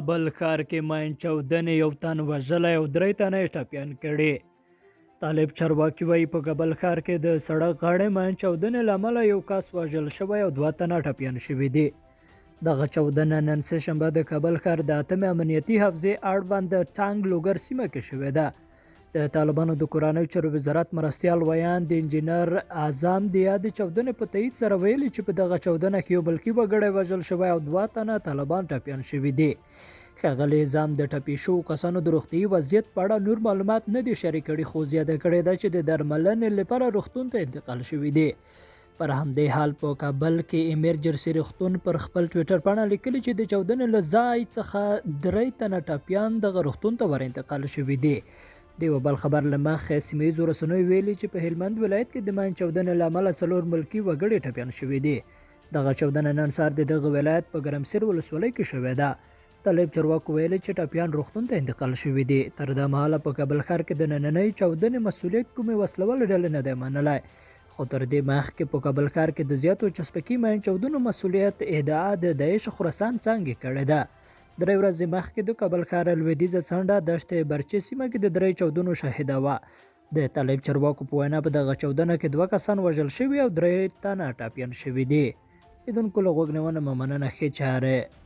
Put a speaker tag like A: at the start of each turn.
A: کابل ښار کې ماین چاودنې یو تن وژلی او 3 تنه یې ټپیان کړي. طالب چارواکي وایي په کابل ښار کې د سړک غاړې ماین چاودنې له امله یو کس وژل شوی او 2 تنه ټپیان شوي دي. دغه چاودنه نن سه شنبه د کابل ښار د 8 امنیتي حوزې اړوند د ټانګ لوګر سیمه کې شوې ده. د طالبانو د کورنیو چارو وزارت مرستیال ویان د انجینر اعظم د یادې چاودنې په تایید سره ویلي چې په دغه چاودنه کې یو بلکې وګړی وژل شوی او 2 تنه طالبان ټپیان شوي دي. ښاغلي اعظم د ټپي شوو کسانو د روغتیايي وضعیت په اړه نور معلومات نه دي شریک کړي، خو زیاته کړې ده چې د درملنې لپاره روغتون ته انتقال شوي دي. پر همدې حال په کابل کې ایمرجنسي روغتون پر خپل ټویټر باندې لیکلي چې د چاودنې له ځای څخه 3 تنه ټپیان دغه روغتون ته ور انتقال شوي دي. د یو بل خبر له مخې سیمهییزو رسنیو ویلي چې په هلمند ولایت کې د ماین چاودنې له امله 4 ملکي وګړي ټپیان شوي دي. دغه چاودنه نن سهار د دغه ولایت په ګرمسیر ولسوالۍ کې شوې ده. طالب چارواکو ویلي چې ټپیان روغتون ته انتقال شوي دي. تر دا مهاله په کابل ښار کې د نننۍ چاودنې مسؤلیت کومې وسلوالې ډلې نه دی منلی، خو تر دې مخکې په کابل ښار کې د زیاتو چسپکي ماین چاودنو مسؤلیت ادعا د داعش خراسان څانګې کړې ده. 3 ورځې مخکې د کابل ښار لویدیځه څنډه دشت برچې سیمه کې د 3 چاودنو شاهده وه. د طالب چارواکو په وینا په دغه چاودنه کې 2 کسان وژل شوي او 3 تنه ټپیان شوي دي. لیدونکو له غوږ نیونه مننه، ښې چارې.